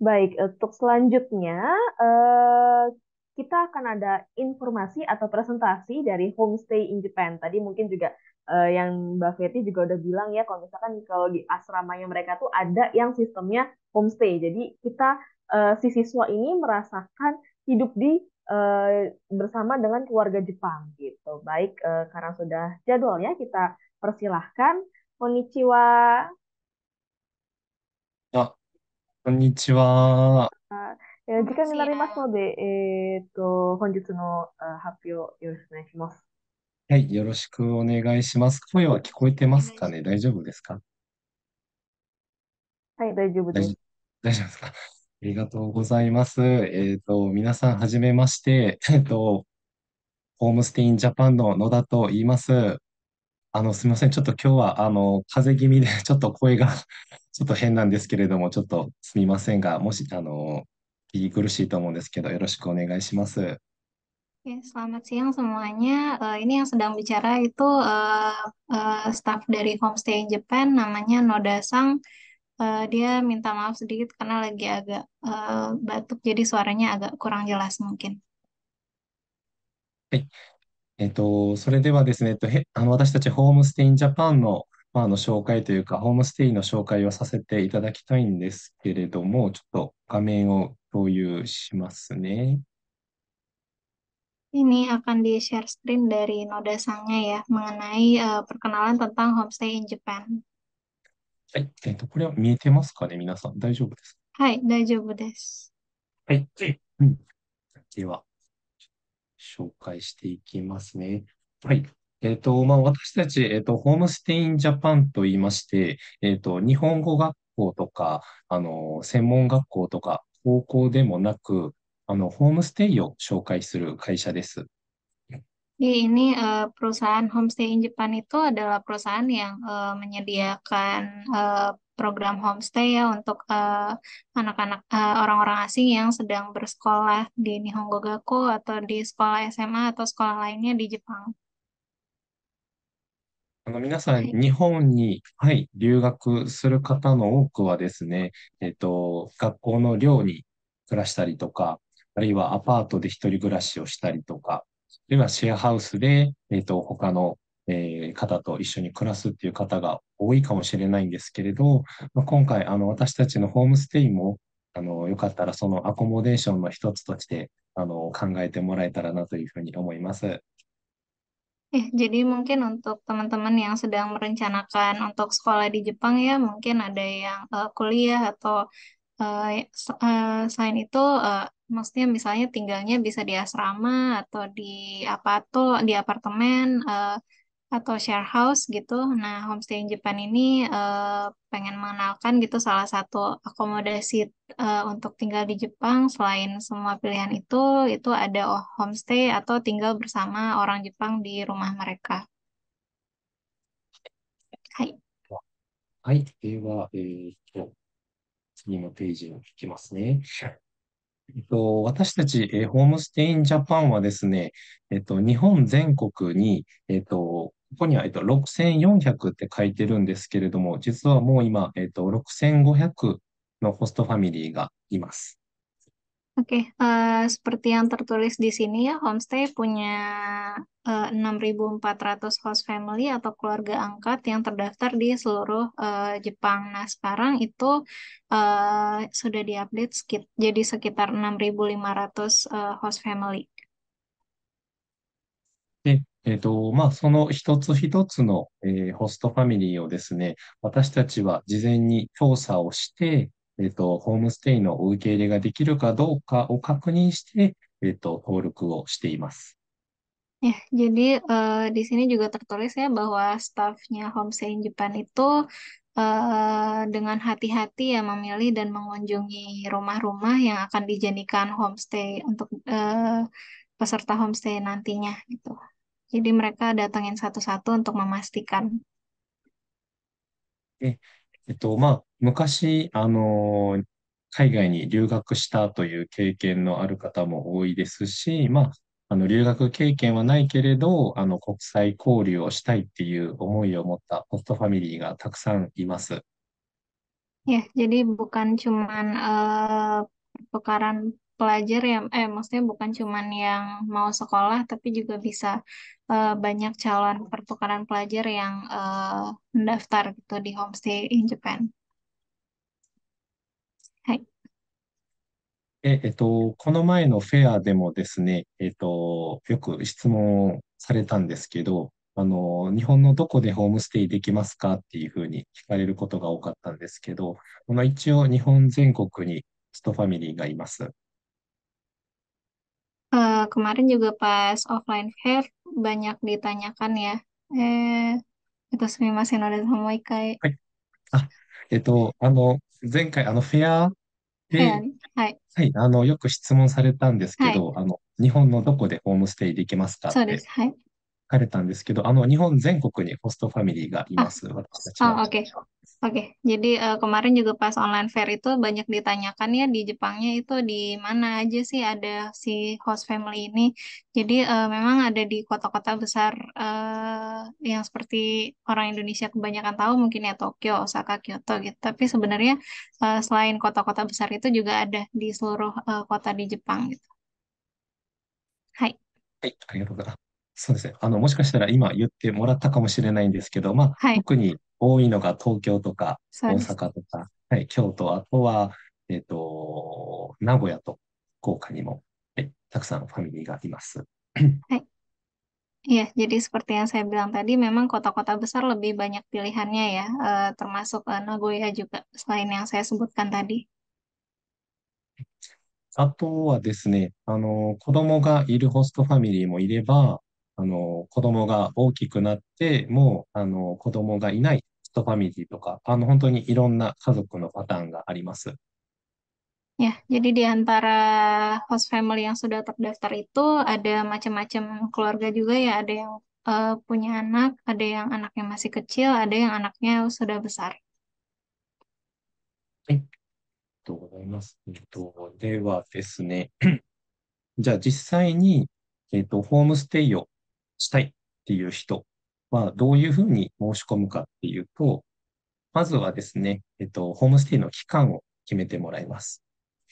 Baik, untuk selanjutnya eh, kita akan ada informasi atau presentasi dari Homestay in Japan. Tadi mungkin juga yang Mbak Fetty juga udah bilang ya, kalau misalkan kalau di asramanya mereka tuh ada yang sistemnya homestay. Jadi kita si siswa ini merasakan hidup di bersama dengan keluarga Jepang gitu. Baik, karena sudah jadwalnya kita persilahkan. Konnichiwa. あ、こんにちは。時間になります Siang. ので、本日の発表よろしくお願いします。はい、よろしくお願いします。声は聞こえてますか English. ね？大丈夫ですか？はい、大丈夫大丈夫、です。大丈夫ですか？ありがとうございます。皆さん、はじめまして。ホームステインジャパンの野田と言います。すみません。ちょっと今日は、風邪気味で、ちょっと声がちょっと変なんですけれども、ちょっとすみませんが、もし、聞き苦しいと思うんですけど、よろしくお願いします。Oke, selamat siang semuanya. Ini yang sedang bicara itu staf dari Homestay in Japan, namanya Noda Sang. Dia minta maaf sedikit karena lagi agak batuk, jadi suaranya agak kurang jelas mungkin. はい。それではですね、私たちホームステインジャパンの、紹介というか、ホームステイの紹介をさせていただきたいんですけれども、ちょっと画面を共有しますね。Ini akan di-share screen dari Noda Sangnya ya, mengenai perkenalan tentang Homestay in Japan. はい。これは見えてますかね、皆さん。大丈夫ですか？Hai, daijoubu desu. はい。うん。では、紹介していきますね。はい。私たち、ホームステインジャパンと言いまして、日本語学校とか、専門学校とか、高校でもなく、ホームステイを紹介する会社です。Jadi ini perusahaan Homestay in Japan itu adalah perusahaan yang menyediakan program homestay ya untuk anak-anak orang-orang asing yang sedang bersekolah di Nihongo Gakko atau di sekolah SMA atau sekolah lainnya di Jepang. 皆さん、Hai. 日本に、はい、留学する方の多くはですね、学校の寮に暮らしたりとか、あるいはアパートで一人暮らしをしたりとか、あるいはシェアハウスで、他の、方と一緒に暮らすっていう方が多いかもしれないんですけれど、今回、私たちのホームステイも、よかったらそのアコモデーションの一つとして、考えてもらえたらなというふうに思います。Jadi mungkin untuk teman-teman yang sedang merencanakan untuk sekolah di Jepang ya, mungkin ada yang kuliah atau selain itu, maksudnya misalnya tinggalnya bisa di asrama atau di apa tuh di apartemen atau share house gitu. Nah, Homestay in Japan ini pengen mengenalkan gitu salah satu akomodasi untuk tinggal di Jepang. Selain semua pilihan itu ada homestay atau tinggal bersama orang Jepang di rumah mereka. Hai. はい。では、次のページに行きますね。私たち、ホームステインジャパンはですね、日本全国に、ここには、6400って書いてるんですけれども、実はもう今、6500のホストファミリーがいます。Oke, seperti yang tertulis di sini ya, Homestay punya 6.400 host family atau keluarga angkat yang terdaftar di seluruh Jepang. Nah, sekarang itu sudah diupdate jadi sekitar 6.500 host family. で、その一つ一つの、ホストファミリーをですね、私たちは事前に調査をして、ホームステイのお受け入れができるかどうかを確認して、登録をしています。Ya, jadi di sini juga tertulis ya bahwa stafnya Homestay in Japan itu dengan hati-hati ya memilih dan mengunjungi rumah-rumah yang akan dijadikan homestay untuk peserta homestay nantinya gitu. Jadi mereka datangin satu-satu untuk memastikan. で、昔、海外に留学したという経験のある方も多いですし、留学経験はないけれど、国際交流をしたいっていう思いを持ったホストファミリーがたくさんいます。Ya, jadi bukan cuman pertukaran pelajar ya, maksudnya bukan cuman yang mau sekolah, tapi juga bisa banyak calon pertukaran pelajar yang mendaftar gitu di Homestay in Japan. Hai.この前のフェアでもですね、よく質問されたんですけど、日本のどこでホームステイできますかっていうふうに聞かれることが多かったんですけど、一応日本全国にホストファミリーがいます。Kemarin juga pas offline fair banyak ditanyakan ya. Eh, itu sumimasen no desuもう一回。はい。あ、前回フェアフェアで、に。はい。はい、よく質問されたんですけはい。ど、日本のどこでホームステイできますかってそうです。はい。書かれたんですけど、日本全国にホストファミリーがいまあ、す、私たちoh,は。oke. Oke, jadi kemarin juga pas online fair itu banyak ditanyakan ya di Jepangnya itu di mana aja sih ada si host family ini. Jadi memang ada di kota-kota besar yang seperti orang Indonesia kebanyakan tahu mungkin ya Tokyo, Osaka, Kyoto gitu. Tapi sebenarnya selain kota-kota besar itu juga ada di seluruh kota di Jepang gitu. Hai, はい、ありがとうございます。そうですね。もしかしたら今言ってもらったかもしれないんですけど、まあ、hai, 特に多いのが東京とか大そうです。阪とか、はい、京都、あとは、名古屋と福岡にも、はい、たくさんファミリーがいます。Hai. Iya, jadi seperti yang saya bilang tadi, memang kota-kota besar lebih banyak pilihannya ya, termasuk Nagoya juga, selain yang saya sebutkan tadi. あとはですね、子供がいるホストファミリーもいれば、子供が大きくなって、もう、子供がいないホストファミリーとか、本当にいろんな家族のパターンがあります。Ya, jadi di antara host family yang sudah terdaftar itu ada macam-macam keluarga juga ya, ada yang punya anak, ada yang anaknya masih kecil, ada yang anaknya sudah besar. はい、ありがとうございます。ではですね、じゃあ実際に、ホームステイをしたいっていう人はどういうふうに申し込むかっていうと、まずはですね、ホームステイの期間を決めてもらいます。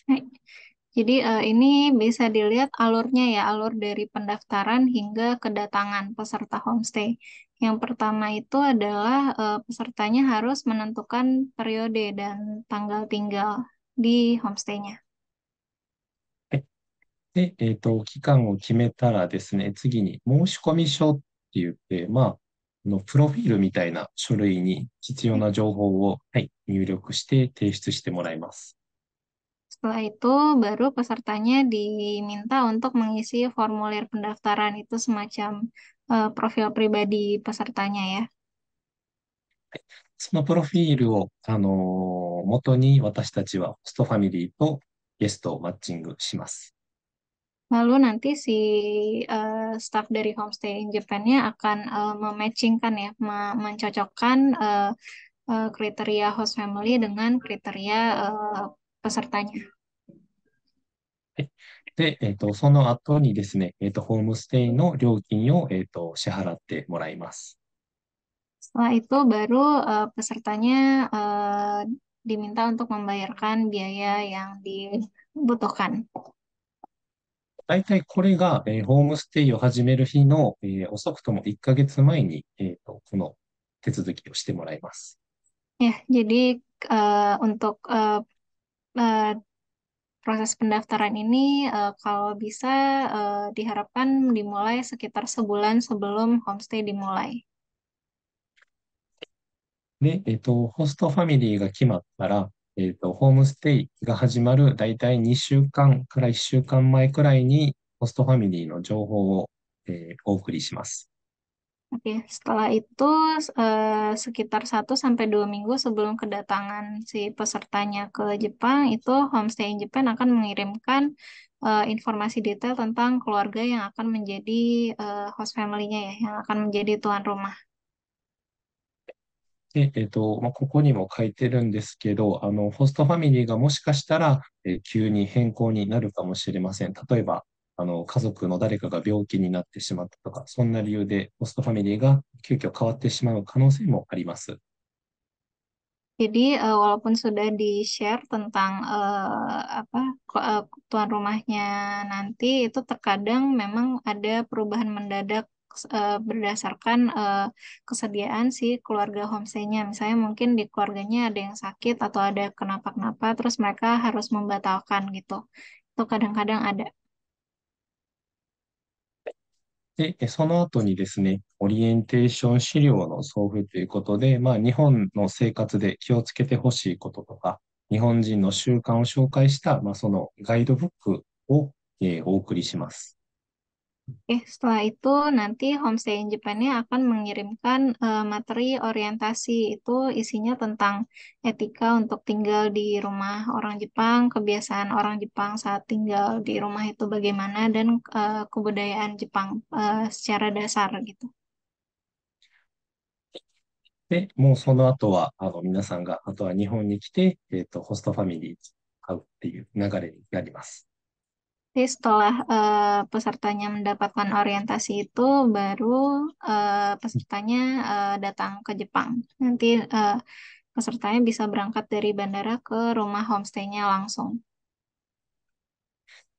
Hai. Jadi ini bisa dilihat alurnya ya, alur dari pendaftaran hingga kedatangan peserta homestay. Yang pertama itu adalah pesertanya harus menentukan periode dan tanggal tinggal di homestaynya. はい。で、期間を決めたらですね、次に申込書って言って、まあ、プロフィールみたいな書類に必要 Oke. な情報を、はい、入力して提出してもらいます。Setelah itu baru pesertanya diminta untuk mengisi formulir pendaftaran itu semacam profil pribadi pesertanya ya. そのプロフィールを、元に私たちはホストファミリーとゲストをマッチングします。Lalu nanti si staff dari Homestay in Japan-nya akan mematchingkan ya, mencocokkan kriteria host family dengan kriteria pesertanya. はい。で、その後にですね、ホームステイの料金を、支払ってもらいます。Setelah itu baru pesertanya diminta untuk membayarkan biaya yang dibutuhkan. 大体これが、ホームステイを始める日の、遅くとも1ヶ月前に、この手続きをしてもらいます。Ya, jadi untuk eh, proses pendaftaran ini kalau bisa diharapkan dimulai sekitar sebulan sebelum homestay dimulai. で、ホストファミリーが決まったら、ホームステイが始まる大体2週間から1週間前くらいに、ホストファミリーの情報を、お送りします。Oke, setelah itu sekitar 1 sampai 2 minggu sebelum kedatangan si pesertanya ke Jepang, itu Homestay in Japan akan mengirimkan informasi detail tentang keluarga yang akan menjadi host family-nya ya, yang akan menjadi tuan rumah. で、まあ、ここにも書いてるんですけど、ホストファミリーがもしかしたら、急に変更になるかもしれません。例えば、家族の誰かが病気になってしまったとか、そんな理由でホストファミリーが急遽変わってしまう可能性もあります。Jadi walaupun sudah di-share tentang tuan rumahnya nanti itu terkadang memang ada perubahan mendadak berdasarkan kesediaan si keluarga homestay-nya. Misalnya mungkin di keluarganya ada yang sakit atau ada kenapa-kenapa, terus mereka harus membatalkan gitu. Itu kadang-kadang ada. で、その後にですね、オリエンテーション資料の送付ということで、日本の生活で気をつけてほしいこととか、日本人の習慣を紹介した、そのガイドブックを、お送りします。Setelah itu nanti Homestay in Japan-nya akan mengirimkan materi orientasi. Itu isinya tentang etika untuk tinggal di rumah orang Jepang, kebiasaan orang Jepang saat tinggal di rumah itu bagaimana, dan kebudayaan Jepang secara dasar gitu. で、もうその後は、皆さんが、あとは日本に来て、ホストファミリーに会うっていう流れになります。Jadi setelah pesertanya mendapatkan orientasi itu, baru pesertanya datang ke Jepang. Nanti pesertanya bisa berangkat dari bandara ke rumah homestay-nya langsung.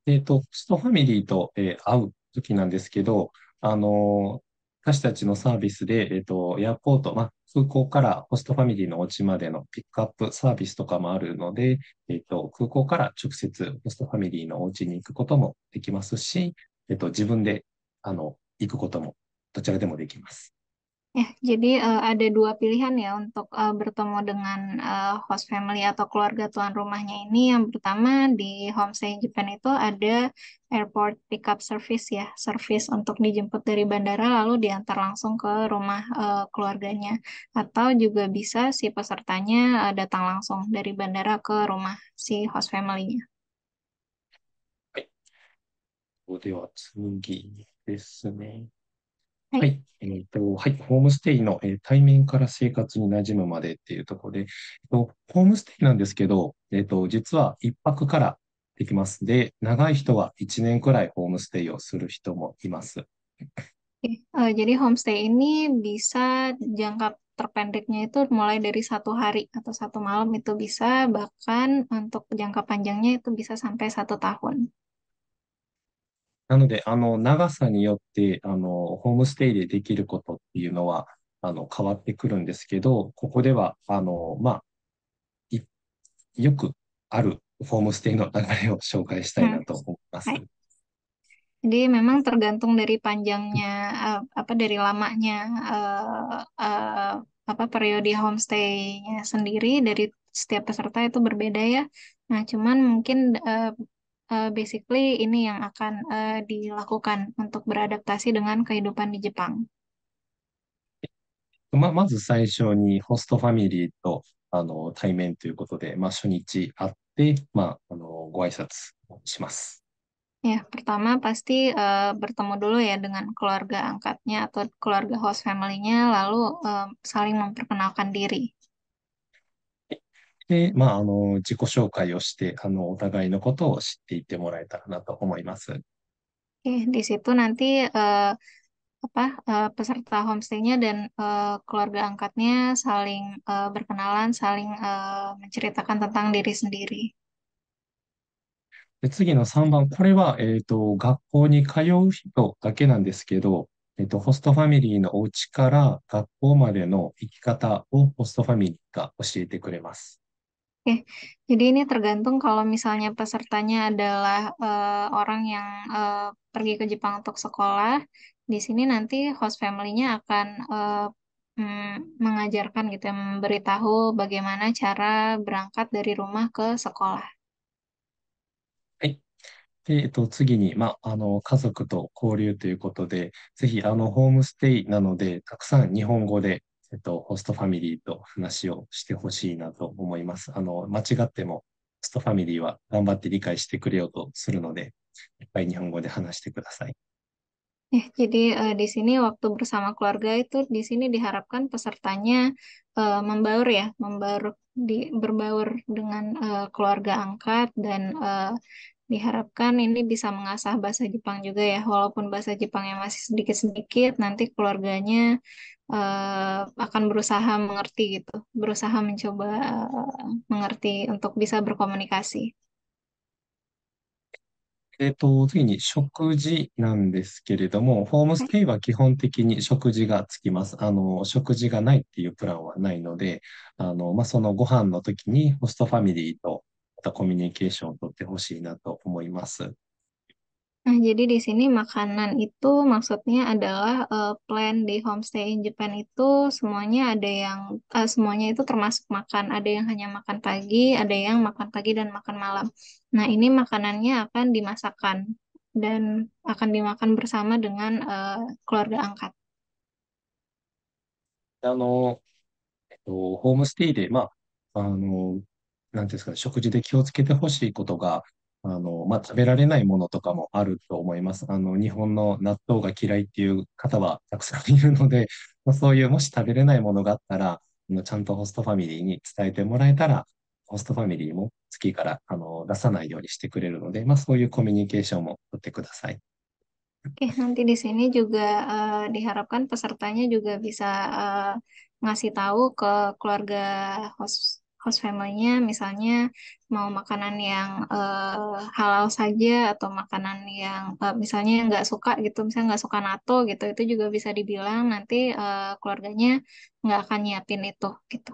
ホストファミリーと、会うときなんですけど、私たちのサービスで、エアポート、空港からホストファミリーのお家までのピックアップサービスとかもあるので、空港から直接ホストファミリーのお家に行くこともできますし、自分で、行くこともどちらでもできます。Ya, jadi ada dua pilihan ya untuk bertemu dengan host family atau keluarga tuan rumahnya ini. Yang pertama di Homestay Japan itu ada airport pickup service ya, service untuk dijemput dari bandara lalu diantar langsung ke rumah keluarganya. Atau juga bisa si pesertanya datang langsung dari bandara ke rumah si host family-nya. はい。では次ですね。は Hai. い。はい。ホームステイの、対面から生活に馴染むまでっていうところで、ホームステイなんですけど、実は一泊からできます。で、長い人は1年くらいホームステイをする人もいます。Oke, jadi homestay ini bisa jangka terpendeknya itu mulai dari 1 hari atau 1 malam itu bisa, bahkan untuk jangka panjangnya itu bisa sampai 1 tahun. なので、長さによって、ホームステイでできることっていうのは、変わってくるんですけど、ここでは、いよくあるホームステイの流れを紹介したい Hmm, なと思います。hai. Jadi memang tergantung dari panjangnya, dari lamanya eh, periode homestay-nya sendiri dari setiap peserta itu berbeda ya. Nah, cuman mungkin basically ini yang akan dilakukan untuk beradaptasi dengan kehidupan di Jepang. まず最初にホストファミリーと対面ということで、初日会って、ご挨拶をします。Ya, pertama pasti bertemu dulu ya dengan keluarga angkatnya atau keluarga host family-nya, lalu saling memperkenalkan diri. で、自己紹介をして、お互いのことを知っていってもらえたらなと思います。Oke, di situ nanti peserta homestay-nya dan keluarga angkatnya saling berkenalan, saling menceritakan tentang diri sendiri. で、次の3番、これは、学校に通う人だけなんですけど、ホストファミリーのお家から学校までの行き方をホストファミリーが教えてくれます。Oke, jadi ini tergantung kalau misalnya pesertanya adalah orang yang pergi ke Jepang untuk sekolah, di sini nanti host family-nya akan mengajarkan gitu ya, memberitahu bagaimana cara berangkat dari rumah ke sekolah. はい。で、次に、家族と交流ということで、ぜひ、ホームステイなので、たくさん日本語で、ホストファミリーと話をしてほしいなと思います。間違っても、ホストファミリーは頑張って理解してくれようとするので、いっぱい日本語で話してください。Jadi di sini waktu bersama keluarga itu di sini diharapkan pesertanya membaur ya, berbaur dengan keluarga angkat dan diharapkan ini bisa mengasah bahasa Jepang juga ya, walaupun bahasa Jepangnya masih sedikit-sedikit, nanti keluarganya akan berusaha mengerti gitu, berusaha mencoba mengerti untuk bisa berkomunikasi. 次に食事なんですけれども、ホームステイは基本的に食事がつきます。食事がないっていうプランはないので、そのご飯の時にホストファミリーとまたコミュニケーションをとってほしいなと思います。Nah, jadi di sini makanan itu maksudnya adalah plan di homestay in Japan itu semuanya ada yang semuanya itu termasuk makan. Ada yang hanya makan pagi, ada yang makan pagi dan makan malam. Nah, ini makanannya akan dimasakkan dan akan dimakan bersama dengan keluarga angkat. ホームステイで、なんていうんですかね、食事で気をつけてほしいことが、食べられないものとかもあると思います。日本の納豆が嫌いっていう方はたくさんいるので、そういう、もし食べれないものがあったら、ちゃんとホストファミリーに伝えてもらえたら、ホストファミリーも次から、出さないようにしてくれるので、そういうコミュニケーションも取ってください。Oke, nanti di sini juga diharapkan pesertanya juga bisa eh, ngasih tahu ke keluarga host host family-nya, misalnya mau makanan yang halal saja atau makanan yang misalnya nggak suka gitu, misalnya nggak suka natto gitu, itu juga bisa dibilang nanti keluarganya nggak akan nyiapin itu gitu.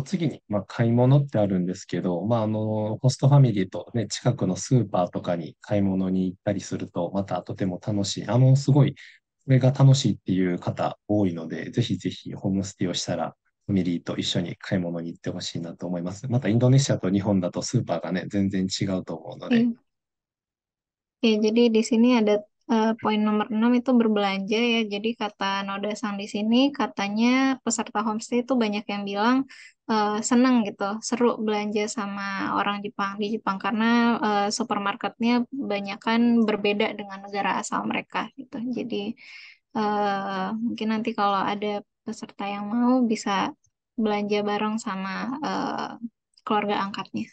次に、買い物ってあるんですけど、ホストファミリーとね、近くのスーパーとかに買い物に行ったりすると、またとても楽しい。すごい、それが楽しいっていう方多いので、ぜひぜひホームステイをしたら、ファミリーと一緒に買い物に行ってほしいなと思います。また、インドネシアと日本だとスーパーがね、全然違うと思うので、Iya. Ya, jadi di sini ada poin nomor 6 itu berbelanja ya. Jadi kata Nodasang di sini katanya peserta homestay itu banyak yang bilang seneng gitu, seru belanja sama orang Jepang di Jepang karena supermarketnya banyak kan berbeda dengan negara asal mereka gitu. Jadi mungkin nanti kalau ada peserta yang mau bisa belanja bareng sama keluarga angkatnya.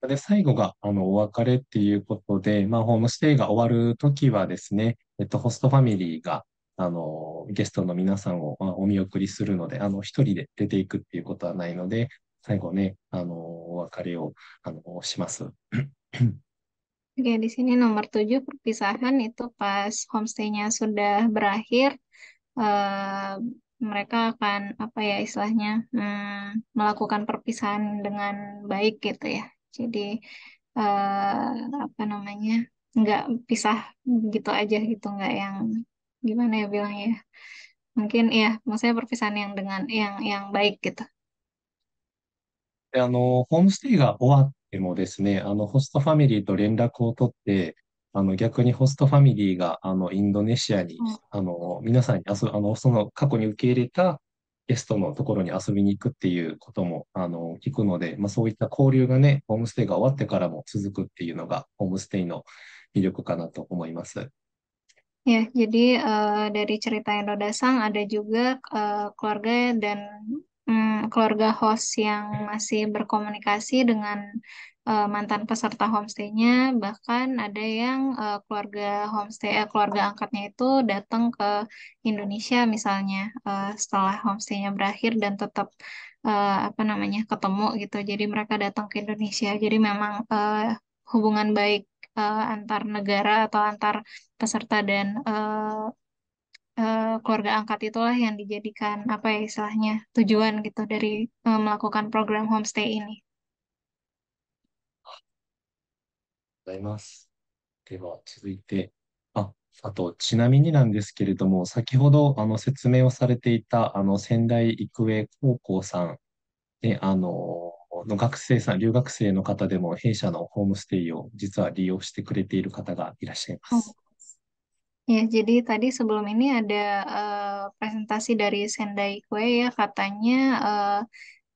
で、最後が、お別れっていうことで、ホームステイが終わるときはですね、ホストファミリーが、ゲストの皆さんを、お見送りするので、一人で出ていくっていうことはないので、最後ね、お別れを、します。Oke, di sini nomor 7 perpisahan itu pas homestay-nya sudah berakhir, eh, mereka akan apa ya istilahnya melakukan perpisahan dengan baik gitu ya. Jadi apa namanya nggak pisah gitu aja gitu, nggak yang gimana ya bilangnya. Ya. Mungkin ya, maksudnya perpisahan yang dengan yang baik gitu. で、ホームステイが終わってもですね、ホストファミリーと連絡を取って、逆にホストファミリーが、インドネシアに、Hmm. 皆さんにその過去に受け入れたゲストのところに遊びに行くっていうことも、聞くので、そういった交流がね、ホームステイが終わってからも続くっていうのが、ホームステイの魅力かなと思います。Ya, jadi dari cerita yang Dodasang ada juga keluarga dan keluarga host yang masih berkomunikasi dengan mantan peserta homestay-nya. Bahkan ada yang keluarga angkatnya itu datang ke Indonesia misalnya setelah homestay-nya berakhir dan tetap apa namanya ketemu gitu. Jadi mereka datang ke Indonesia. Jadi memang hubungan baik antar negara atau antar peserta dan keluarga angkat itulah yang dijadikan apa ya istilahnya tujuan gitu dari melakukan program homestay ini. ございます。では、続いて、あと、ちなみになんですけれども、先ほど、説明をされていた、仙台育英高校さんで、の学生さん、留学生の方でも、弊社のホームステイを実は利用してくれている方がいらっしゃいまOh. す。Ya, jadi tadi sebelum ini ada presentasi dari Sendai Kue ya katanya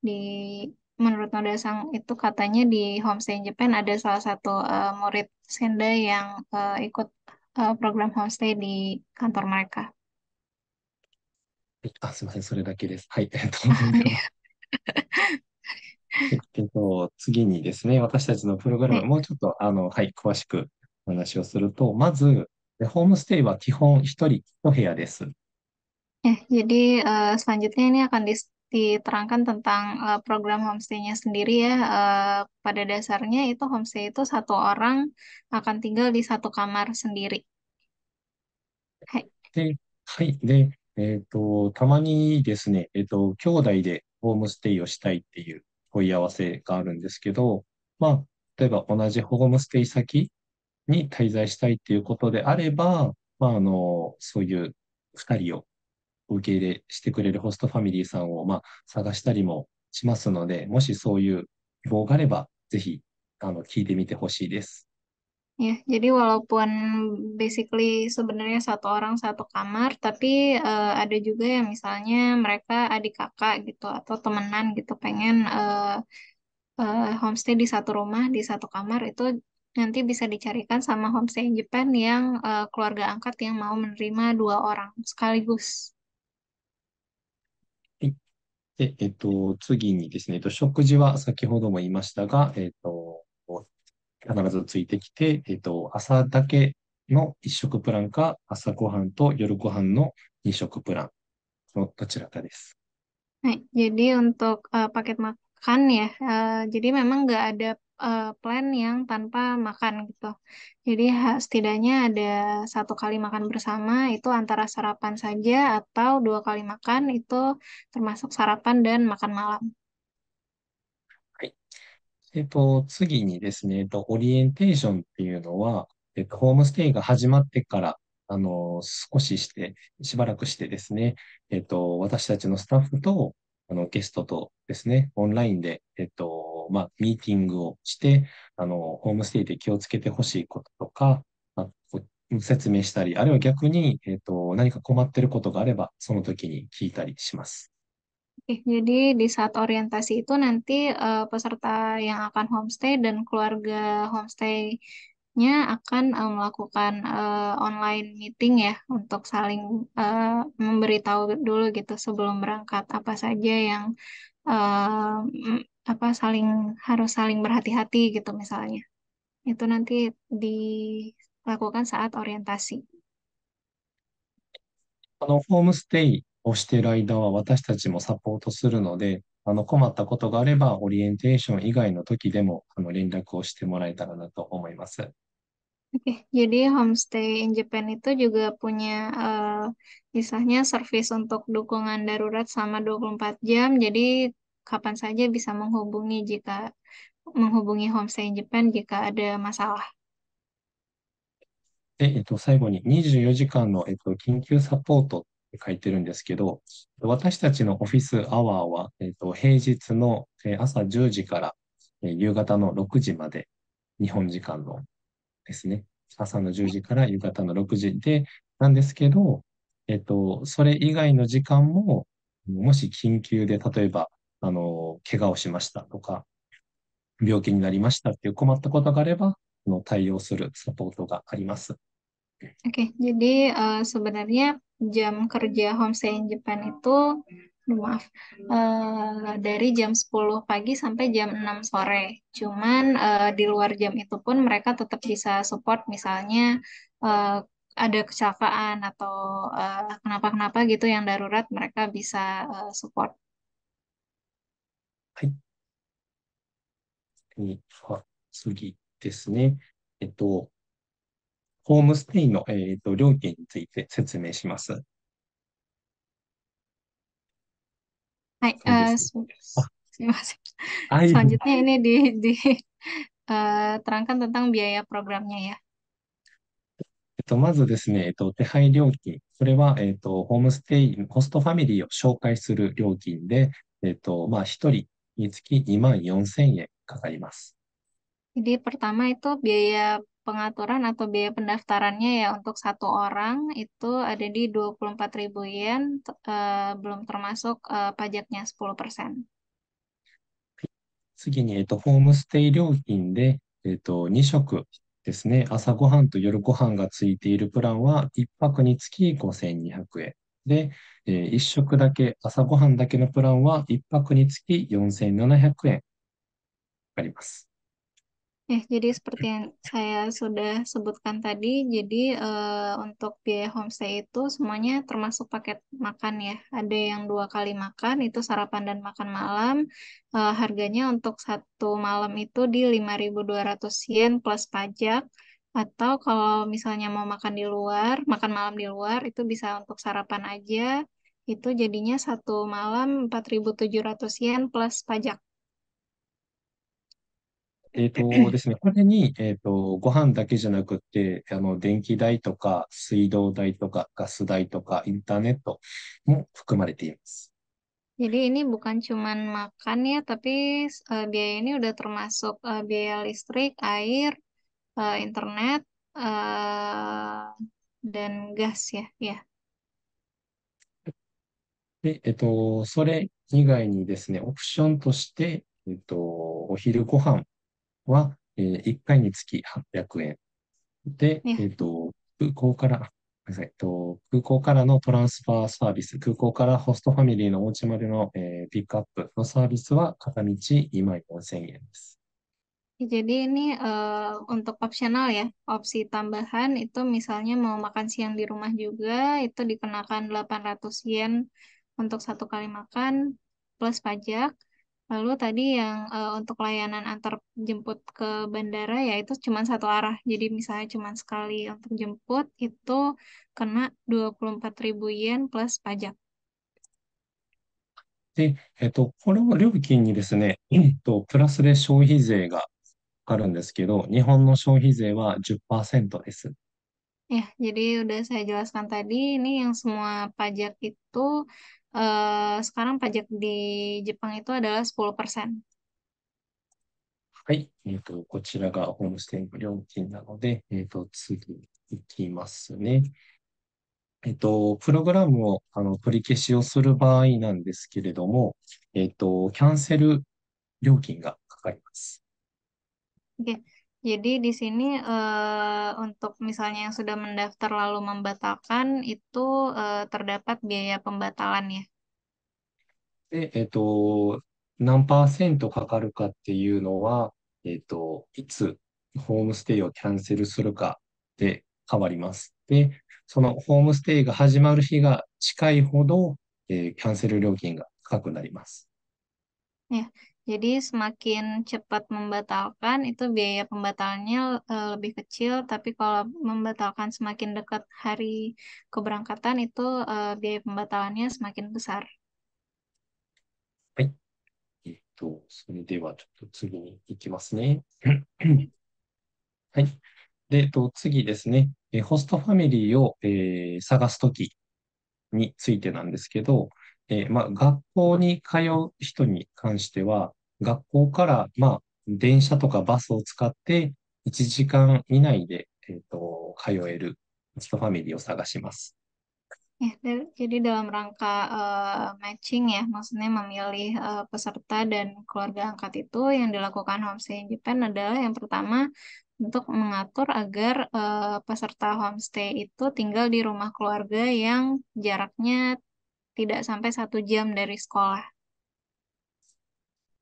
di menurut Noda Sang itu katanya di Homestay in Japan ada salah satu murid Sendai yang ikut program homestay di kantor mereka. すみません、それだけです。はい、では、次にですね、私たちのプログラム、はい。もうちょっと、はい、詳しくお話をすると、まず、ホームステイは基本一人一部屋です。Jadi selanjutnya ini akan diterangkan tentang program homestay-nya sendiri ya. Pada dasarnya itu homestay itu satu orang akan tinggal di satu kamar sendiri. Hai. で、はい。で、たまにですね、兄弟でホームステイをしたいっていう問い合わせがあるんですけど、まあ、例えば同じホームステイ先に滞在したいっていうことであれば、まあ、そういう二人を受け入れしてくれるホストファミリーさんを、まあ、探したりもしますので、もしそういう希望があれば、ぜひ、聞いてみてほしいです。Ya, jadi walaupun basically sebenarnya satu orang satu kamar, tapi ada juga yang misalnya mereka adik kakak gitu atau temenan gitu pengen homestay di satu rumah di satu kamar itu nanti bisa dicarikan sama homestay in Japan yang keluarga angkat yang mau menerima dua orang sekaligus. はい。で、次にですね、食事は先ほども言いましたが、必ずついてきて、朝だけの一食プランか、朝ごはんと夜ご飯の二食プランのどちらかです。Nah, jadi untuk paket makan ya, jadi memang nggak ada plan yang tanpa makan gitu. Jadi setidaknya ada satu kali makan bersama itu antara sarapan saja atau dua kali makan itu termasuk sarapan dan makan malam. はい。次にですね、オリエンテーションっていうのは、ホームステイが始まってから、少しして、しばらくしてですね、私たちのスタッフと、ゲストとですね、オンラインで、まあ、ミーティングをして、ホームステイで気をつけてほしいこととか、説明したり、あるいは逆に、何か困ってることがあれば、その時に聞いたりします。Oke, jadi di saat orientasi itu nanti peserta yang akan homestay dan keluarga homestay-nya akan melakukan online meeting ya untuk saling memberitahu dulu gitu sebelum berangkat apa saja yang apa harus saling berhati-hati gitu misalnya. Itu nanti dilakukan saat orientasi. ホームステイをしている間は私たちもサポートするので、困ったことがあれば、オリエンテーション以外の時でも、連絡をしてもらえたらなと思います。Oke, jadi homestay in Japan itu juga punya misalnya service untuk dukungan darurat selama 24 jam. Jadi kapan saja bisa menghubungi homestay in Japan jika ada masalah. で、最後に24時間の、緊急サポートって書いてるんですけど、私たちのオフィスアワーは、平日の、朝10時から、夕方の6時まで、日本時間のですね。朝の10時から夕方の6時で、なんですけど、それ以外の時間も、もし緊急で、例えば、怪我をしましたとか、病気になりましたっていう困ったことがあれば、対応するサポートがあります。Oke, jadi sebenarnya jam kerja homestay in Japan itu, maaf, dari jam 10 pagi sampai jam 6 sore. Cuman di luar jam itu pun mereka tetap bisa support misalnya eh, ada kecelakaan atau kenapa-kenapa gitu yang darurat mereka bisa support. はい。次ですね。ホームステイの、料金について説明します。Hai, そうですね。あ、すみません. はい。Selanjutnya ini terangkan tentang biaya programnya ya. まずですね、手配料金。それは、ホームステイ、ホストファミリーを紹介する料金で、まあ、一人につき2万4千円かかります。Jadi pertama itu biaya pengaturan atau biaya pendaftarannya ya untuk satu orang itu ada di 24.000 yen, belum termasuk pajaknya 10%. 次に、ホームステイ料金で、2食ですね、朝ごはんと夜ご飯がついているプランは、1泊につき5200円。で、1食だけ、朝ごはんだけのプランは、1泊につき4700円かります。Ya, jadi seperti yang saya sudah sebutkan tadi, jadi untuk biaya homestay itu semuanya termasuk paket makan ya. Ada yang 2 kali makan, itu sarapan dan makan malam. Harganya untuk 1 malam itu di 5.200 yen plus pajak. Atau kalau misalnya mau makan di luar, makan malam di luar, itu bisa untuk sarapan aja. Itu jadinya 1 malam 4.700 yen plus pajak. ですね、これに、ご飯だけじゃなくて、電気代とか、水道代とか、ガス代とか、インターネットも含まれています。Jadi ini bukan cuman makan ya, tapi biaya ini udah termasuk biaya listrik, air, internet, eh, dan gas ya. Ya, で、それ以外にですね、オプションとして、お昼ご飯は、1回につき800円。で、ya. 空港から、ごめんなさい、空港からのトランスファーサービス、空港からホストファミリーのお家までの、ピックアップのサービスは片道2万4000円です。Jadi ini untuk opsional ya, opsi tambahan itu misalnya mau makan siang di rumah juga, itu dikenakan 800 yen untuk 1 kali makan plus pajak. Lalu tadi yang untuk layanan antar jemput ke bandara ya itu cuma satu arah. Jadi misalnya cuma sekali untuk jemput itu kena 24.000 yen plus pajak. で、これの料金にですね、プラスで消費税がかかるんですけど、日本の消費税は10%です。Ya, jadi udah saya jelaskan tadi, ini yang semua pajak itu sekarang pajak di Jepang itu adalah 10%. はい。こちらがホームステイの料金なので、次いきますね。プログラムを取り消しをする場合なんですけれども、キャンセル料金がかかります。Oke, jadi di sini untuk misalnya yang sudah mendaftar lalu membatalkan itu terdapat biaya pembatalan ya. で、何パーセントかかるかっていうのは、いつホームステイをキャンセルするかで変わります。で、そのホームステイが始まる日が近いほど、キャンセル料金が高くなります。Ya, jadi semakin cepat membatalkan itu biaya pembatalannya lebih kecil, tapi kalau membatalkan semakin dekat hari keberangkatan itu biaya pembatalannya semakin besar. はい。それではちょっと次に行きますね。はい。で、次ですね。ホストファミリーを、探すときについてなんですけど、学校に通う人に関しては、学校から、電車とかバスを使って1時間以内で、通えるホストファミリーを探します。Ya, jadi dalam rangka matching ya, maksudnya memilih peserta dan keluarga angkat itu yang dilakukan Homestay in Japan adalah yang pertama untuk mengatur agar peserta homestay itu tinggal di rumah keluarga yang jaraknya tidak sampai 1 jam dari sekolah.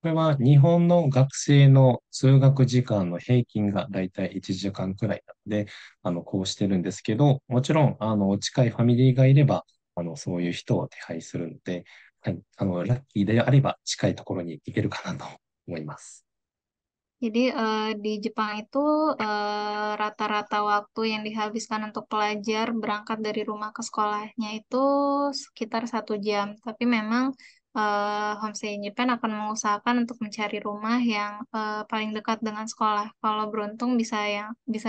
これは日本の学生の通学時間の平均がだいたい1時間くらいなので、こうしてるんですけど、もちろん、近いファミリーがいれば、そういう人を手配するので、はい、ラッキーであれば近いところに行けるかなと思います。Jadi di Jepang itu rata-rata waktu yang dihabiskan untuk pelajar berangkat dari rumah ke sekolahnya itu sekitar 1 jam. Tapi memang Homestay in Japan akan mengusahakan untuk mencari rumah yang paling dekat dengan sekolah. Kalau beruntung bisa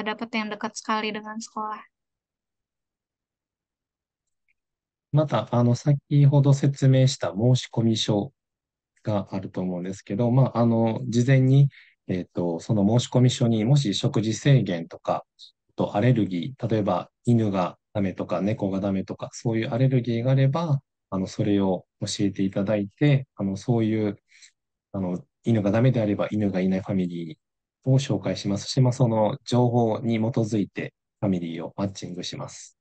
dapat yang dekat sekali dengan sekolah. また、先ほど説明した申込書があると思うんですけど、事前に、その申込書にもし食事制限とか、アレルギー、例えば犬がダメとか猫がダメとか、そういうアレルギーがあれば、それを教えていただいて、そういう、犬がダメであれば犬がいないファミリーを紹介しますし、その情報に基づいてファミリーをマッチングします。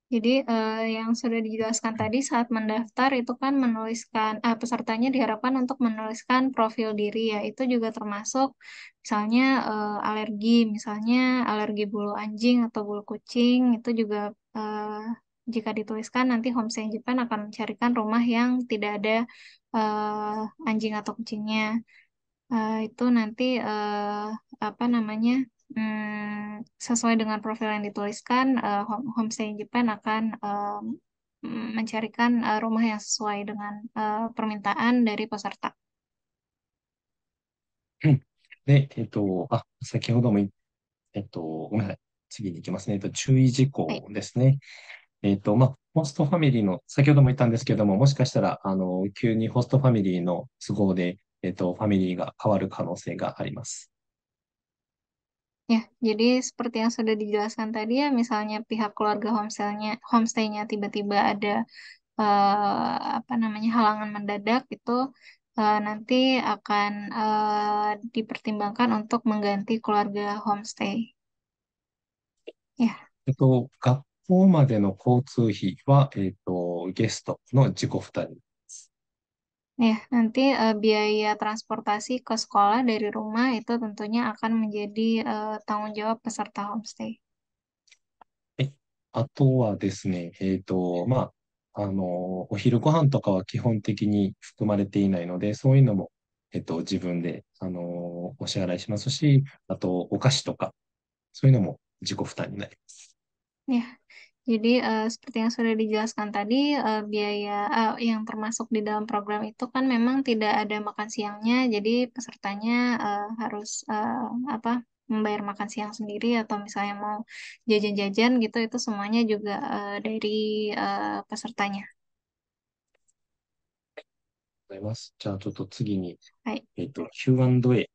Jadi yang sudah dijelaskan tadi saat mendaftar itu kan menuliskan pesertanya diharapkan untuk menuliskan profil diri ya. Itu juga termasuk misalnya alergi, misalnya alergi bulu anjing atau bulu kucing itu juga jika dituliskan nanti Homestay in Japan akan mencarikan rumah yang tidak ada anjing atau kucingnya. Itu nanti apa namanya sesuai dengan profil yang dituliskan, Homestay in Japan akan mencarikan rumah yang sesuai dengan permintaan dari peserta. うん。で、先ほどもごめんなさい。次に行きますね。注意事はい。項ですね。ホストファミリーの、先ほども言ったんですけども、もしかしたら、急にホストファミリーの都合で、ファミリーが変わる可能性があります。Ya, jadi seperti yang sudah dijelaskan tadi ya, misalnya pihak keluarga homestay-nya tiba-tiba ada apa namanya halangan mendadak itu nanti akan dipertimbangkan untuk mengganti keluarga homestay. Ya, 学校までの交通費は、ゲストの自己負担です。ya nanti biaya transportasi ke sekolah dari rumah itu tentunya akan menjadi tanggung jawab peserta homestay. はい。あとはですね、お昼ご飯とかは基本的に含まれていないので、そういうのも、自分で、お支払いしますし、あと、お菓子とか、そういうのも自己負担になります。Ya, jadi seperti yang sudah dijelaskan tadi, biaya yang termasuk di dalam program itu kan memang tidak ada makan siangnya, jadi pesertanya harus apa membayar makan siang sendiri atau misalnya mau jajan-jajan gitu, itu semuanya juga dari pesertanya. ございます。じゃあ、ちょっと次に、はい。Q&A とい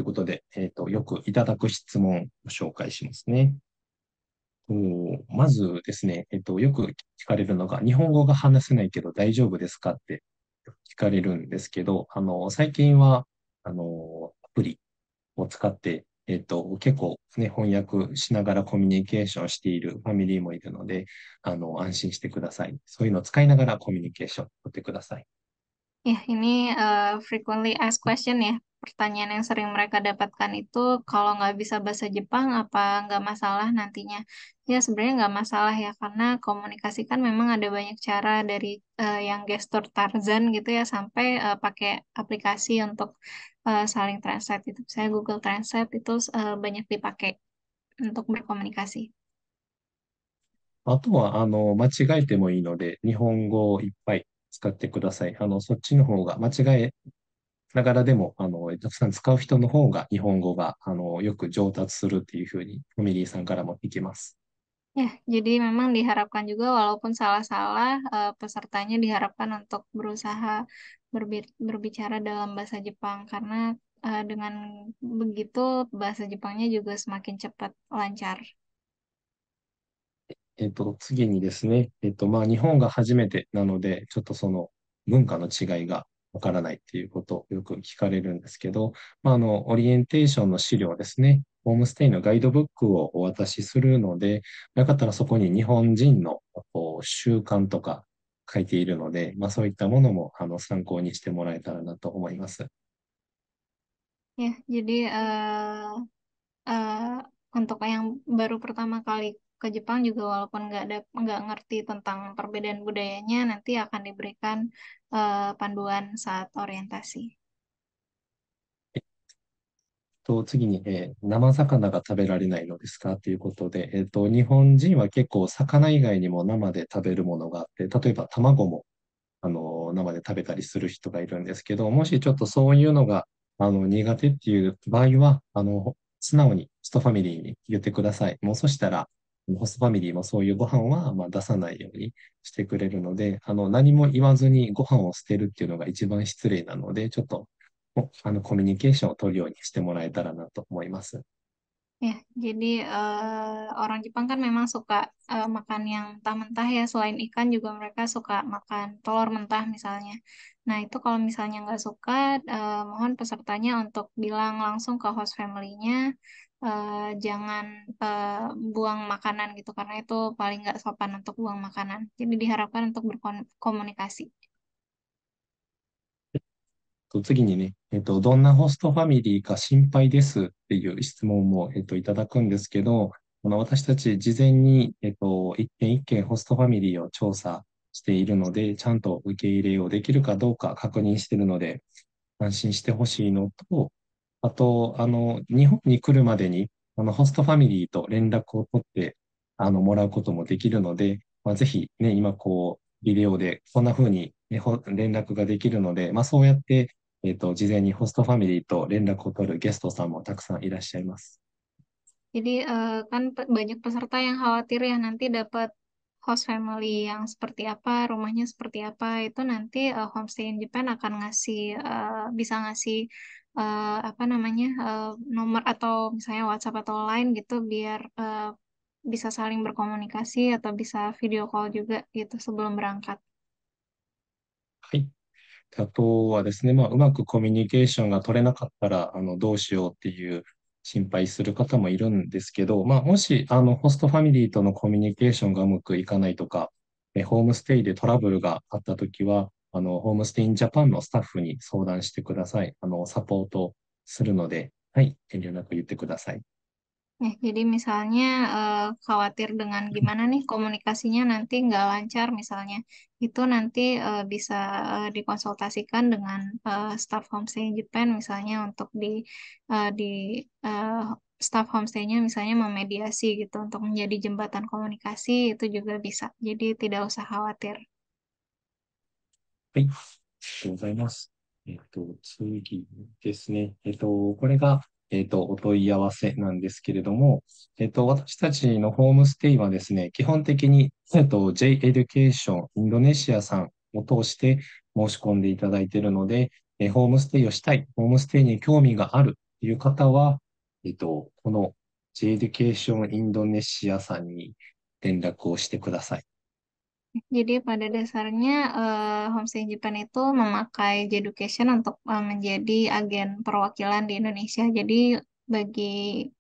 うことで、よくいただく質問を紹介しますね。まずですね、よく聞かれるのが、日本語が話せないけど大丈夫ですかって聞かれるんですけど、最近は、アプリを使って、結構ね、翻訳しながらコミュニケーションしているファミリーもいるので、安心してください。そういうのを使いながらコミュニケーションを取ってください。Ya, ini frequently asked question ya. Pertanyaan yang sering mereka dapatkan itu kalau nggak bisa bahasa Jepang apa nggak masalah nantinya? Ya sebenarnya nggak masalah ya karena komunikasi kan memang ada banyak cara dari yang gestur Tarzan gitu ya sampai pakai aplikasi untuk saling translate itu. Saya Google Translate itu banyak dipakai untuk berkomunikasi. あとは、間違えてもいいので、日本語をいっぱい使ってください。そっちの方が、間違えながらでも、たくさん使う人の方が、日本語が、よく上達するっていうふうに、ファミリーさんからも聞きます。Ya, jadi memang diharapkan juga walaupun salah-salah, pesertanya diharapkan untuk berusaha berbicara dalam bahasa Jepang karena dengan begitu bahasa Jepangnya juga semakin cepat lancar. 次にですね、日本が初めてなので、ちょっとその文化の違いがわからないっていうことをよく聞かれるんですけど、オリエンテーションの資料ですね、ホームステイのガイドブックをお渡しするので、よかったらそこに日本人の習慣とか書いているので、そういったものも参考にしてもらえたらなと思います。Ya, jadi eh, untuk yang baru pertama kali ke Jepang juga walaupun nggak ngerti tentang perbedaan budayanya, nanti akan diberikan panduan saat orientasi. 次に、生魚が食べられないのですかということで、日本人は結構魚以外にも生で食べるものがあって、例えば卵も、生で食べたりする人がいるんですけど、もしちょっとそういうのが、苦手っていう場合は、素直にホストファミリーに言ってください。もうそしたら、ホストファミリーもそういうご飯は、出さないようにしてくれるので、何も言わずにご飯を捨てるっていうのが一番失礼なので、ちょっとコミュニケーションを取るようにしてもらえたらなと思います。Ya, jadi orang Jepang kan memang suka makan yang mentah-mentah ya. Selain ikan juga mereka suka makan telur mentah misalnya. Nah, itu kalau misalnya nggak suka, mohon pesertanya untuk bilang langsung ke host family-nya, jangan buang makanan gitu, karena itu paling nggak sopan untuk buang makanan. Jadi diharapkan untuk berkomunikasi. 次にね、どんなホストファミリーか心配ですっていう質問も、いただくんですけど、私たち事前に、一件一件ホストファミリーを調査しているので、ちゃんと受け入れをできるかどうか確認しているので、安心してほしいのと、あと、日本に来るまでに、ホストファミリーと連絡を取って、もらうこともできるので、ぜひね、今ビデオでこんな風に、ね、連絡ができるので、そうやって、事前にホストファミリーと連絡を取るゲストさんもたくさんいらっしゃいます。Jadi kan banyak peserta yang khawatir ya nanti dapat host family yang seperti apa, rumahnya seperti apa. Itu nanti Homestay in Japan akan bisa ngasih apa namanya nomor atau misalnya WhatsApp atau Line gitu biar bisa saling berkomunikasi atau bisa video call juga gitu sebelum berangkat. はい。あとはですね、うまくコミュニケーションが取れなかったら、どうしようっていう心配する方もいるんですけど、もし、ホストファミリーとのコミュニケーションがうまくいかないとか、ホームステイでトラブルがあったときは、ホームステインジャパンのスタッフに相談してください。サポートするので、はい、遠慮なく言ってください。Jadi misalnya khawatir dengan gimana nih komunikasinya nanti nggak lancar misalnya, itu nanti bisa dikonsultasikan dengan staff homestay Japan misalnya untuk di eh, staff homestaynya misalnya memediasi gitu untuk menjadi jembatan komunikasi itu juga bisa. Jadi tidak usah khawatir. はい。ありがとうございます。次ですね。これが、お問い合わせなんですけれども、私たちのホームステイはですね、基本的に、J エデュケーションインドネシアさんを通して申し込んでいただいているので、ホームステイをしたい、ホームステイに興味があるという方は、この J エデュケーションインドネシアさんに連絡をしてください。Jadi pada dasarnya Homestay Japan itu memakai Jeducation untuk menjadi agen perwakilan di Indonesia. Jadi bagi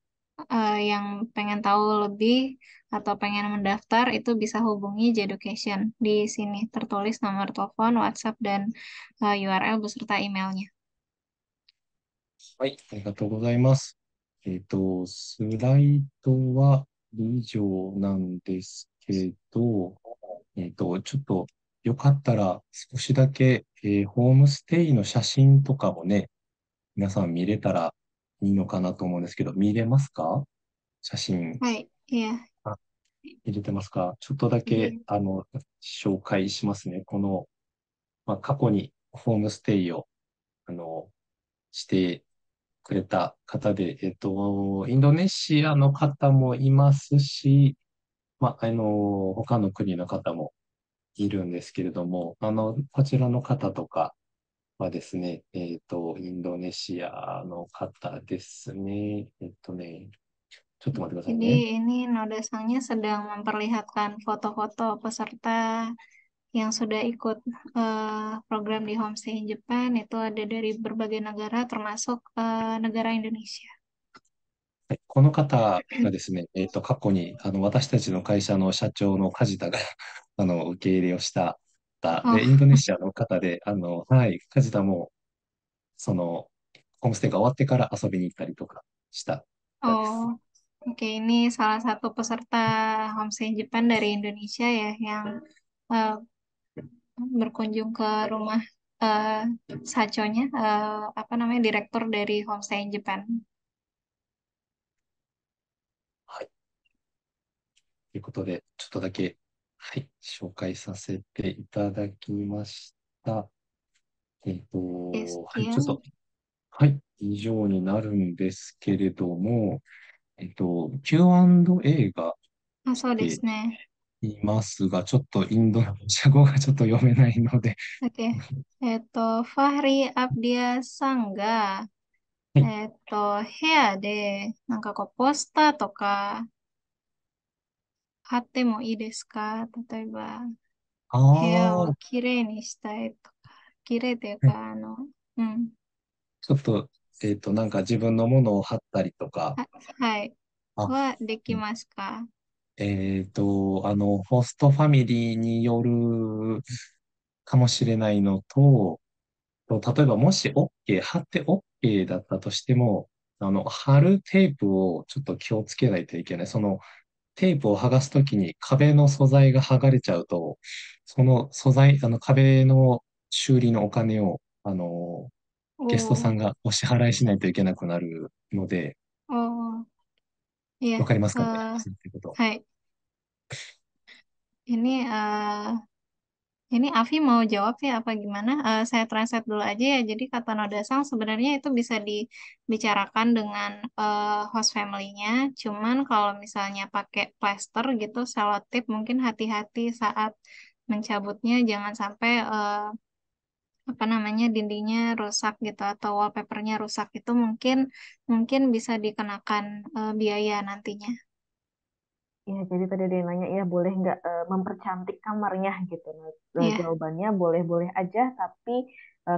yang pengen tahu lebih atau pengen mendaftar itu bisa hubungi Jeducation. Di sini tertulis nomor telepon, WhatsApp, dan URL beserta emailnya. はい、ありがとうございます。スライドは以上なんですけど、ちょっとよかったら少しだけ、ホームステイの写真とかもね、皆さん見れたらいいのかなと思うんですけど、見れますか？写真。Hai, iya. あ、入れてますか？ちょっとだけ、Jadi, 紹介しますね。過去にホームステイを、してくれた方で、インドネシアの方もいますし、他の国の方もいるんですけれども、こちらの方とかはですね、インドネシアの方ですね。ちょっと待ってくださいjadiね。ini Nodasangnya sedang memperlihatkan foto-foto peserta yang sudah ikut program di Homestay in Japan itu ada dari berbagai negara termasuk negara Indonesia. はい、この方がですね、過去に、私たちの会社の社長の梶田が受け入れをした方で、インド Oh, ネシアの方で、はい、梶田も、その、ホームステイが終わってから遊びに行ったりとかした方です。oh, oke ini salah satu peserta Homestay in Japan dari Indonesia ya yang eh, berkunjung ke rumah eh, Sachonya, apa namanya direktur dari Homestay in Japan. はい。ということで、ちょっとだけ、はい、紹介させていただきました。Oke, はい、ちょっ sekian. と、はい、以上になるんですけれども、Q&A があ、来てそうですね。いますが、ちょっとインドネシア語がちょっと読めないので、Oke. Fahri Abdias Sangga. はい。部屋で、なんかこう、ポスターとか貼ってもいいですか？例えば、部屋ああ、をきれいにしたいとか、綺麗というはい。か、うん。ちょっと、なんか自分のものを貼ったりとか、は、はい。あ、は、できますか？ホストファミリーによるかもしれないのと、例えばもし OK、貼って OK だったとしても、貼るテープをちょっと気をつけないといけない。そのテープを剥がすときに壁の素材が剥がれちゃうと、その素材、壁の修理のお金を、ゲストさおー、んがお支払いしないといけなくなるので、おー、iya,わかりますかねeh, そういうこと。hai. Ini, ini Avi mau jawab ya apa gimana? Saya translate dulu aja ya. Jadi kata Nodasang sebenarnya itu bisa dibicarakan dengan host family-nya. Cuman kalau misalnya pakai plaster gitu, selotip mungkin hati-hati saat mencabutnya. Jangan sampai apa namanya dindingnya rusak gitu atau wallpapernya rusak itu mungkin mungkin bisa dikenakan biaya nantinya. Ya, jadi tadi ada yang nanya, ya boleh nggak mempercantik kamarnya gitu. Nah, Iya, jawabannya boleh-boleh aja, tapi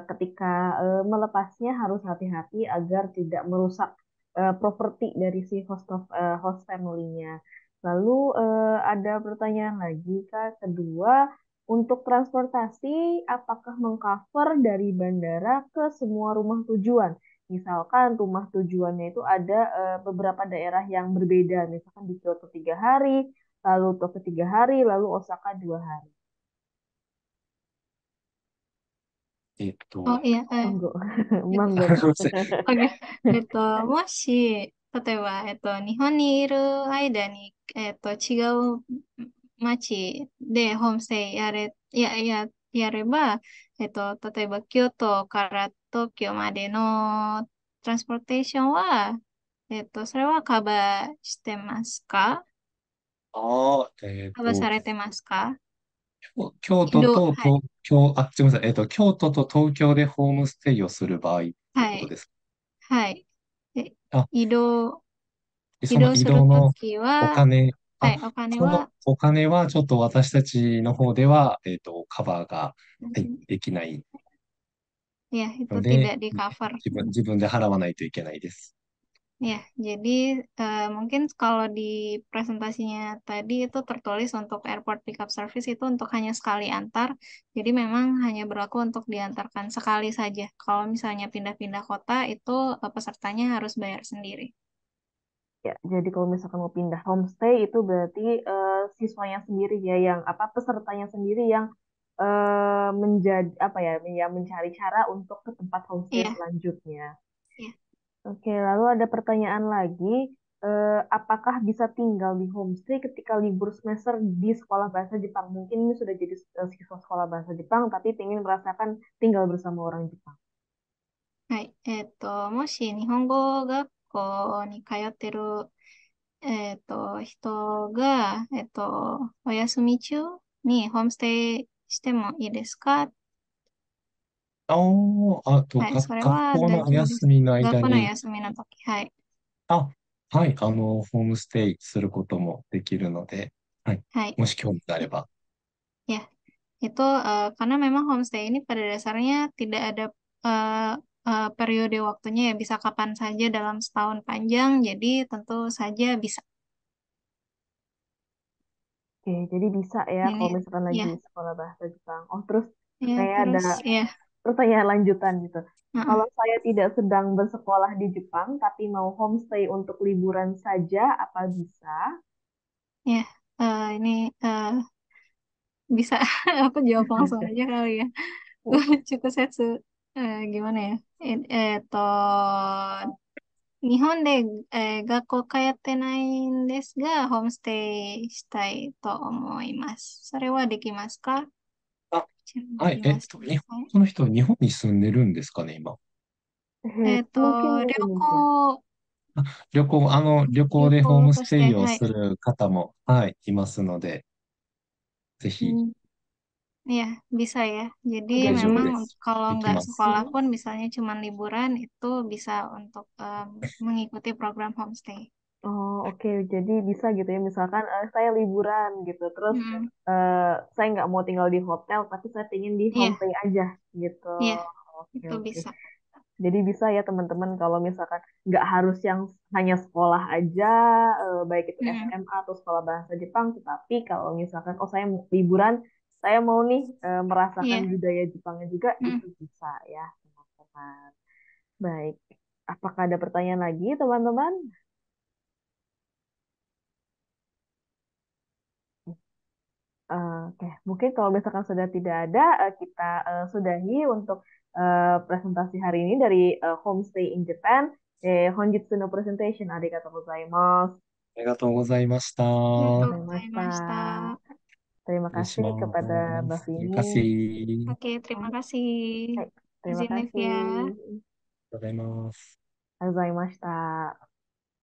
ketika melepasnya harus hati-hati agar tidak merusak properti dari si host family-nya. Lalu ada pertanyaan lagi, Kak. Kedua, untuk transportasi, apakah mengcover dari bandara ke semua rumah tujuan? Misalkan rumah tujuannya itu ada beberapa daerah yang berbeda, misalkan di Kyoto 3 hari, lalu Tokyo 3 hari, lalu Osaka 2 hari. えっ oh と、iya, Monggo, えっと monggo すい Kak. ません。OK。もし、例えば、日本にいる間に、違う町でホームステイやれば、例えば、京都から東京までのトランスポーテーションは、それはカバーしてますか？ああ、カバーされてますか？京移動、都とはい。すみません。京都と東京でホームステイをする場合っていうはい。ことです。はい。で、あ、移動、移その移動すると動のきは、お金、あ、はい、お金そのは、お金はちょっと私たちの方では、カバーが、はい、できないya ituので、tidak di cover. 自分で払わないといけないです。Ya, jadi mungkin kalau di presentasinya tadi itu tertulis untuk airport pickup service itu untuk hanya sekali antar. Jadi memang hanya berlaku untuk diantarkan sekali saja. Kalau misalnya pindah-pindah kota itu pesertanya harus bayar sendiri. Ya, jadi kalau misalkan mau pindah homestay itu berarti siswanya sendiri ya yang apa pesertanya sendiri yang menjadi apa ya yang mencari cara untuk ke tempat homestay Iya, selanjutnya. iya. Oke, lalu ada pertanyaan lagi, apakah bisa tinggal di homestay ketika libur semester di sekolah bahasa Jepang? Mungkin ini sudah jadi siswa sekolah bahasa Jepang, tapi ingin merasakan tinggal bersama orang Jepang. はい。もし日本語学校に通ってる、人が、お休み中にホームステイしてもいいですか？あはい、それ学は校のお大丈夫です。休みの学校の間に、休みの時、はい。あ、はい、ホームステイすることもできるので、はい、はい。もし興味があれば。Ya, itu karena memang homestay ini pada dasarnya tidak ada eh, periode waktunya ya bisa kapan saja dalam setahun panjang, jadi tentu saja bisa. Oke, jadi bisa ya Ini kalau misalkan lagi ya, sekolah bahasa Jepang. Oh, terus ya kayak ada terus ya, pertanyaan lanjutan gitu. heeh, Kalau saya tidak sedang bersekolah di Jepang, tapi mau homestay untuk liburan saja, apa bisa? ya ini bisa aku jawab langsung aja kali ya. Cukup setsu gimana ya? To 日本で、学校通ってないんですが、ホームステイしたいと思います。それはできますか？あ、ちなみにはい、言わせてください。その人、日本に住んでるんですかね、今。Mungkin 旅 Indonesia. 行、旅行旅でホームス行として、テイをはい。する方も、はい、いますので、ぜひ Hmm, Ya, bisa ya. Jadi oh, 大丈夫 memang です。kalau でき nggak ます。sekolah jadi pun misalnya cuma liburan itu bisa untuk mengikuti program homestay. Oh, oke. Jadi bisa gitu ya. Misalkan saya liburan gitu. Terus Mm, saya nggak mau tinggal di hotel, tapi saya ingin di iya, homestay aja gitu. iya, Oke, itu oke. bisa. Jadi bisa ya teman-teman kalau misalkan nggak harus yang hanya sekolah aja, baik itu Mm, SMA atau sekolah bahasa Jepang, tetapi kalau misalkan oh saya mau liburan, saya mau nih merasakan iya. budaya Jepangnya juga, Mm. itu bisa ya teman-teman. Baik, apakah ada pertanyaan lagi teman-teman? Oke, mungkin kalau misalkan sudah tidak ada, kita sudahi untuk presentasi hari ini dari Homestay in Japan. Honjitsu no presentation, arigatou gozaimasu. ありがとうございました。ありがとうございました。Gozaimashita. Terima 失礼し kasih ま kepada Mbak す。Vini. かし。Oke, terima kasih. Baik, terima Izin live kasih. ya. ございます。Gozaimashita.